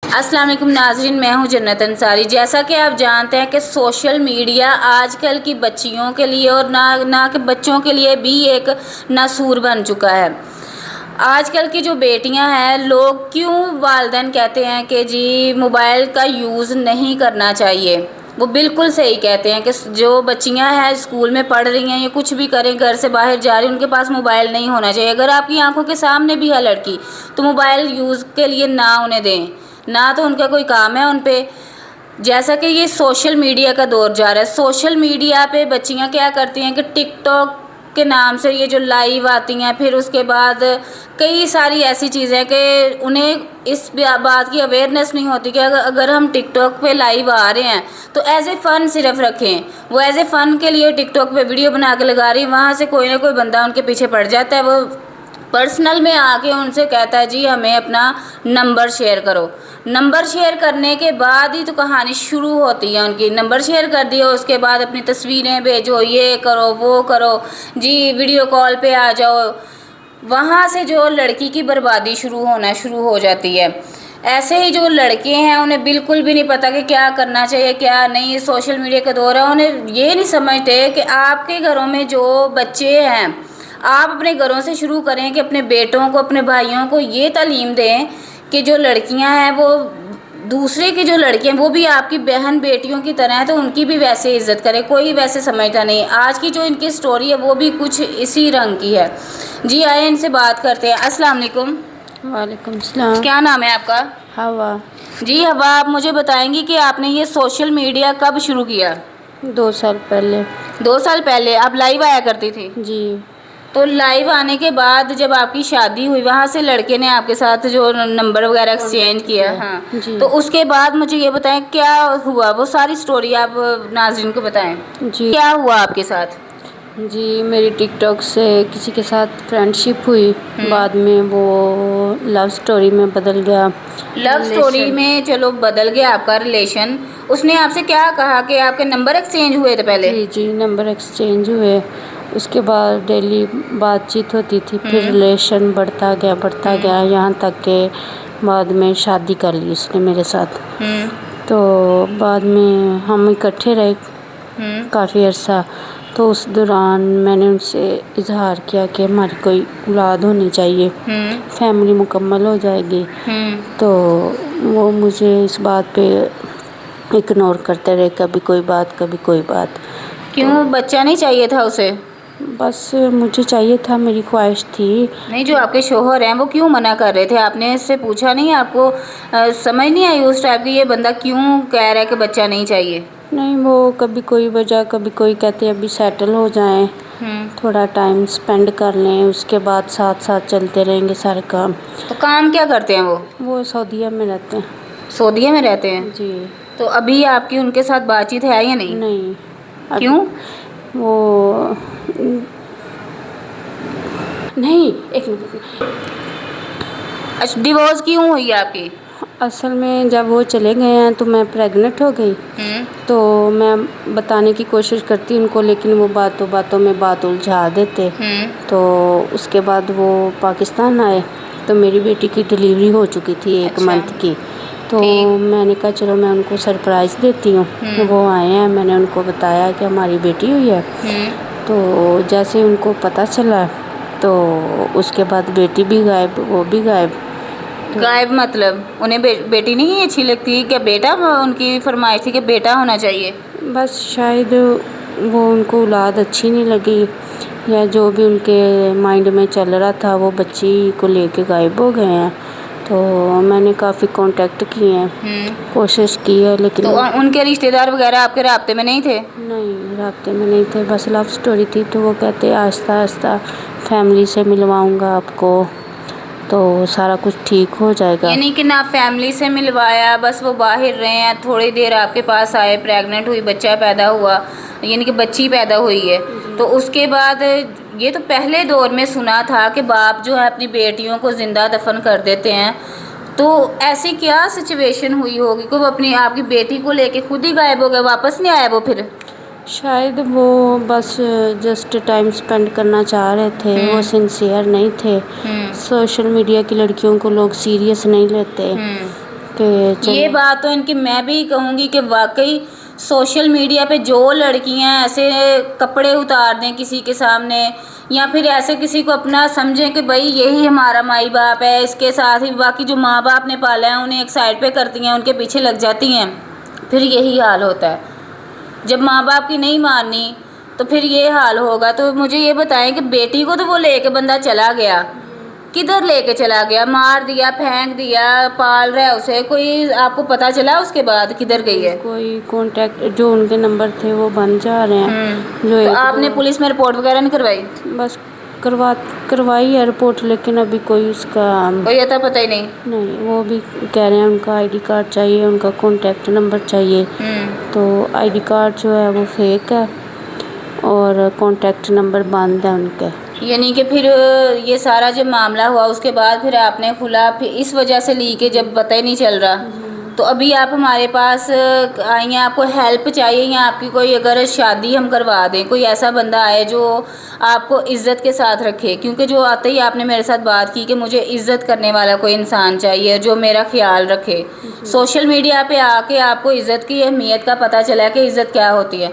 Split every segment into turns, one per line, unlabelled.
السلام علیکم ناظرین، میں ہوں جنت انصاری۔ جیسا کہ آپ جانتے ہیں کہ سوشل میڈیا آج کل کی بچیوں کے لیے اور نہ کہ بچوں کے لیے بھی ایک ناسور بن چکا ہے۔ آج کل کی جو بیٹیاں ہیں، لوگ کیوں والدین کہتے ہیں کہ جی موبائل کا یوز نہیں کرنا چاہیے، وہ بالکل صحیح کہتے ہیں کہ جو بچیاں ہیں اسکول میں پڑھ رہی ہیں یا کچھ بھی کریں، گھر سے باہر جا رہی ہیں، ان کے پاس موبائل نہیں ہونا چاہیے۔ اگر آپ کی آنکھوں کے سامنے بھی ہے لڑکی تو موبائل یوز کے لیے نہ انہیں دیں، نہ تو ان کا کوئی کام ہے ان پہ۔ جیسا کہ یہ سوشل میڈیا کا دور جا رہا ہے، سوشل میڈیا پہ بچیاں کیا کرتی ہیں کہ ٹک ٹاک کے نام سے یہ جو لائیو آتی ہیں، پھر اس کے بعد کئی ساری ایسی چیزیں کہ انہیں اس بات کی اویئرنیس نہیں ہوتی کہ اگر ہم ٹک ٹاک پہ لائیو آ رہے ہیں تو ایز اے فن صرف رکھیں۔ وہ ایز اے فن کے لیے ٹک ٹاک پہ ویڈیو بنا کے لگا رہی، وہاں سے کوئی نہ کوئی بندہ ان کے پیچھے پڑ جاتا ہے، وہ پرسنل میں آ کے ان سے کہتا ہے جی ہمیں اپنا نمبر شیئر کرو۔ نمبر شیئر کرنے کے بعد ہی تو کہانی شروع ہوتی ہے ان کی۔ نمبر شیئر کر دیا، اس کے بعد اپنی تصویریں بھیجو، یہ کرو وہ کرو، جی ویڈیو کال پہ آ جاؤ۔ وہاں سے جو لڑکی کی بربادی شروع ہو جاتی ہے۔ ایسے ہی جو لڑکے ہیں انہیں بالکل بھی نہیں پتہ کہ کیا کرنا چاہیے کیا نہیں۔ سوشل میڈیا کا دور ہے، انہیں یہ نہیں سمجھتے کہ آپ کے گھروں میں جو بچے ہیں، آپ اپنے گھروں سے شروع کریں کہ اپنے بیٹوں کو، اپنے بھائیوں کو یہ تعلیم دیں کہ جو لڑکیاں ہیں وہ دوسرے کی جو لڑکیاں ہیں وہ بھی آپ کی بہن بیٹیوں کی طرح ہیں، تو ان کی بھی ویسے عزت کرے۔ کوئی ویسے سمجھتا نہیں۔ آج کی جو ان کی سٹوری ہے وہ بھی کچھ اسی رنگ کی ہے۔ جی آئے ان سے بات کرتے ہیں۔ السلام علیکم۔
وعلیکم السلام۔
کیا نام ہے آپ کا؟
ہوا۔
جی ہوا، آپ مجھے بتائیں گی کہ آپ نے یہ سوشل میڈیا کب شروع کیا؟
2 سال پہلے۔
2 سال پہلے آپ لائیو آیا کرتی تھی؟
جی۔
تو لائیو آنے کے بعد جب آپ کی شادی ہوئی، وہاں سے لڑکے نے آپ کے ساتھ جو نمبر وغیرہ ایکسچینج کیا، ہاں
جی۔
تو اس کے بعد مجھے یہ بتائیں کیا ہوا، وہ ساری سٹوری آپ ناظرین کو بتائیں۔
جی۔
کیا ہوا آپ کے ساتھ؟
جی میری ٹک ٹاک سے کسی کے ساتھ فرینڈ شپ ہوئی، بعد میں وہ لو سٹوری میں بدل گیا۔
لو سٹوری میں چلو بدل گیا آپ کا ریلیشن، اس نے آپ سے کیا کہا کہ آپ کے نمبر ایکسچینج ہوئے تھے پہلے؟
جی نمبر ایکسچینج ہوئے، اس کے بعد ڈیلی بات چیت ہوتی تھی، پھر ریلیشن بڑھتا گیا یہاں تک کہ بعد میں شادی کر لی اس نے میرے ساتھ۔ تو بعد میں ہم اکٹھے رہے کافی عرصہ، تو اس دوران میں نے ان سے اظہار کیا کہ ہماری کوئی اولاد ہونی چاہیے، فیملی مکمل ہو جائے گی۔ تو وہ مجھے اس بات پہ اگنور کرتے رہے، کبھی کوئی بات۔
کیوں بچہ نہیں چاہیے تھا اسے؟
بس مجھے چاہیے تھا، میری خواہش تھی۔
نہیں، جو آپ کے شوہر ہیں وہ کیوں منع کر رہے تھے؟ آپ نے اس سے پوچھا نہیں؟ آپ کو سمجھ نہیں آئی اس ٹائپ کی یہ بندہ کیوں کہہ رہا ہے کہ بچہ نہیں چاہیے؟
نہیں، وہ کبھی کوئی وجہ، کبھی کوئی کہتے ہیں ابھی سیٹل ہو جائیں، تھوڑا ٹائم سپینڈ کر لیں، اس کے بعد ساتھ چلتے رہیں گے سارے کام۔
تو کام کیا کرتے ہیں
وہ سعودیہ میں رہتے ہیں۔
سعودیہ میں رہتے ہیں؟
جی۔
تو ابھی آپ کی ان کے ساتھ بات چیت ہے یا نہیں؟
نہیں۔
کیوں؟
وہ نہیں، ایک منٹ۔
اچھا، ڈیورس کیوں ہوئی آپ کی؟
اصل میں جب وہ چلے گئے ہیں تو میں پریگننٹ ہو گئی، تو میں بتانے کی کوشش کرتی ان کو، لیکن وہ باتوں میں بات الجھا دیتے۔ تو اس کے بعد وہ پاکستان آئے تو میری بیٹی کی ڈیلیوری ہو چکی تھی 1 منتھ کی، تو میں نے کہا چلو میں ان کو سرپرائز دیتی ہوں۔ وہ آئے ہیں، میں نے ان کو بتایا کہ ہماری بیٹی ہوئی ہے، تو جیسے ان کو پتہ چلا تو اس کے بعد بیٹی بھی غائب، وہ بھی غائب۔
مطلب انہیں بیٹی نہیں اچھی لگتی کیا؟ بیٹا ان کی فرمائش تھی کہ بیٹا ہونا چاہیے؟ بس
شاید وہ ان کو اولاد اچھی نہیں لگی، یا جو بھی ان کے مائنڈ میں چل رہا تھا، وہ بچی کو لے کے غائب ہو گئے ہیں۔ تو میں نے کافی کانٹیکٹ کیے ہیں، کوشش کی ہے، لیکن
تو ان کے رشتہ دار وغیرہ آپ کے رابطے میں نہیں تھے؟
نہیں، رابطے میں نہیں تھے، بس لو سٹوری تھی۔ تو وہ کہتے آہستہ فیملی سے ملواؤں گا آپ کو، تو سارا کچھ ٹھیک ہو جائے گا۔
یعنی کہ نہ فیملی سے ملوایا، بس وہ باہر رہے ہیں، تھوڑی دیر آپ کے پاس آئے، پریگننٹ ہوئی، بچہ پیدا ہوا، یعنی کہ بچی پیدا ہوئی ہے، تو اس کے بعد یہ تو پہلے دور میں سنا تھا کہ باپ جو ہے اپنی بیٹیوں کو زندہ دفن کر دیتے ہیں، تو ایسی کیا سچویشن ہوئی ہوگی کہ وہ اپنی آپ کی بیٹی کو لے کے خود ہی غائب ہو گئے، واپس نہیں آیا وہ پھر؟
شاید وہ بس جسٹ ٹائم سپینڈ کرنا چاہ رہے تھے، وہ سنسیئر نہیں تھے۔ سوشل میڈیا کی لڑکیوں کو لوگ سیریس نہیں لیتے، کہ
یہ بات تو ان کی میں بھی کہوں گی کہ واقعی سوشل میڈیا پہ جو لڑکیاں ایسے کپڑے اتار دیں کسی کے سامنے یا پھر ایسے کسی کو اپنا سمجھیں کہ بھائی یہی ہمارا مائی باپ ہے، اس کے ساتھ ہی باقی جو ماں باپ نے پالا ہے انہیں ایک سائڈ پہ کرتی ہیں، ان کے پیچھے لگ جاتی ہیں، پھر یہی حال ہوتا ہے۔ جب ماں باپ کی نہیں ماننی تو پھر یہ حال ہوگا۔ تو مجھے یہ بتائیں کہ بیٹی کو تو وہ لے کے بندہ چلا گیا، کدھر لے کے چلا گیا؟ مار دیا، پھینک دیا، پال رہا ہے اسے، کوئی آپ کو پتہ چلا اس کے بعد کدھر گئی ہے؟
کوئی کانٹیکٹ جو ان کے نمبر تھے وہ بند جا رہے ہیں۔ جو
تو
ایک
آپ نے پولیس میں رپورٹ وغیرہ نہیں کروائی؟
بس کروائی ہے رپورٹ، لیکن ابھی کوئی اس کا
کوئی اتا پتہ ہی نہیں۔
وہ بھی کہہ رہے ہیں ان کا آئی ڈی کارڈ چاہیے، ان کا کانٹیکٹ نمبر چاہیے۔ تو آئی ڈی کارڈ جو ہے وہ فیک ہے اور کانٹیکٹ نمبر بند ہے ان کے۔
یعنی کہ پھر یہ سارا جب معاملہ ہوا اس کے بعد پھر آپ نے کھلا پھر اس وجہ سے لی کہ جب پتہ ہی نہیں چل رہا، تو ابھی آپ ہمارے پاس آئی ہیں، آپ کو ہیلپ چاہیے یا آپ کی کوئی اگر شادی ہم کروا دیں، کوئی ایسا بندہ آئے جو آپ کو عزت کے ساتھ رکھے، کیونکہ جو آتے ہی آپ نے میرے ساتھ بات کی کہ مجھے عزت کرنے والا کوئی انسان چاہیے جو میرا خیال رکھے۔ سوشل میڈیا پہ آ کے آپ کو عزت کی اہمیت کا پتہ چلا کہ عزت کیا ہوتی ہے۔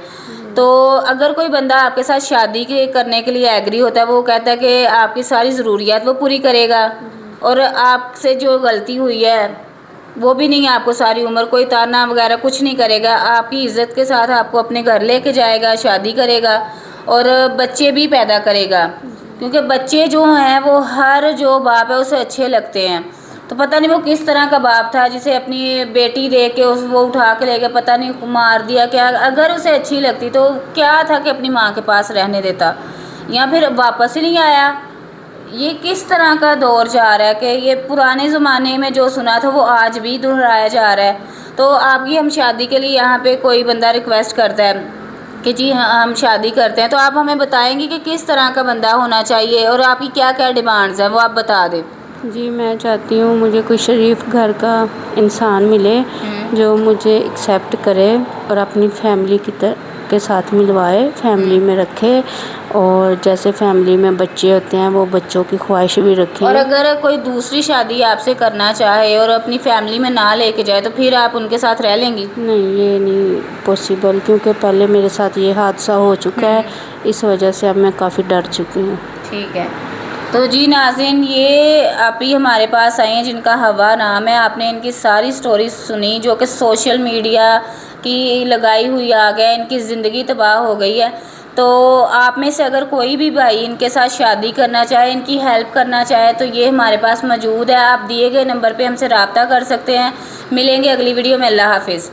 تو اگر کوئی بندہ آپ کے ساتھ شادی کرنے کے لیے ایگری ہوتا ہے، وہ کہتا ہے کہ آپ کی ساری ضروریات وہ پوری کرے گا اور آپ سے جو غلطی ہوئی ہے وہ بھی نہیں، آپ کو ساری عمر کوئی تانا وغیرہ کچھ نہیں کرے گا، آپ کی عزت کے ساتھ آپ کو اپنے گھر لے کے جائے گا، شادی کرے گا اور بچے بھی پیدا کرے گا، کیونکہ بچے جو ہیں وہ ہر جو باپ ہے اسے اچھے لگتے ہیں۔ تو پتہ نہیں وہ کس طرح کا باپ تھا جسے اپنی بیٹی دے کے وہ اٹھا کے لے گیا، پتہ نہیں مار دیا کیا۔ اگر اسے اچھی لگتی تو کیا تھا کہ اپنی ماں کے پاس رہنے دیتا، یا پھر واپس ہی نہیں آیا۔ یہ کس طرح کا دور جا رہا ہے کہ یہ پرانے زمانے میں جو سنا تھا وہ آج بھی دہرایا جا رہا ہے۔ تو آپ کی ہم شادی کے لیے یہاں پہ کوئی بندہ ریکویسٹ کرتا ہے کہ جی ہم شادی کرتے ہیں، تو آپ ہمیں بتائیں گے کہ کس طرح کا بندہ ہونا چاہیے اور آپ کی کیا کیا ڈیمانڈز ہیں، وہ آپ بتا دیں۔
جی میں چاہتی ہوں مجھے کوئی شریف گھر کا انسان ملے جو مجھے ایکسیپٹ کرے اور اپنی فیملی کے ساتھ ملوائے، فیملی میں رکھے، اور جیسے فیملی میں بچے ہوتے ہیں وہ بچوں کی خواہش بھی رکھیں۔
اور اگر کوئی دوسری شادی آپ سے کرنا چاہے اور اپنی فیملی میں نہ لے کے جائے تو پھر آپ ان کے ساتھ رہ لیں گی؟
نہیں، یہ نہیں پاسبل، کیونکہ پہلے میرے ساتھ یہ حادثہ ہو چکا ہے، اس وجہ سے اب میں کافی ڈر چکی ہوں۔
ٹھیک ہے۔ تو جی ناظرین، یہ آپ ہی ہمارے پاس آئی ہیں جن کا ہوا نام ہے، آپ نے ان کی ساری سٹوریز سنی جو کہ سوشل میڈیا کی لگائی ہوئی آگ ہے، ان کی زندگی تباہ ہو گئی ہے۔ تو آپ میں سے اگر کوئی بھی بھائی ان کے ساتھ شادی کرنا چاہے، ان کی ہیلپ کرنا چاہے تو یہ ہمارے پاس موجود ہے، آپ دیے گئے نمبر پہ ہم سے رابطہ کر سکتے ہیں۔ ملیں گے اگلی ویڈیو میں، اللہ حافظ۔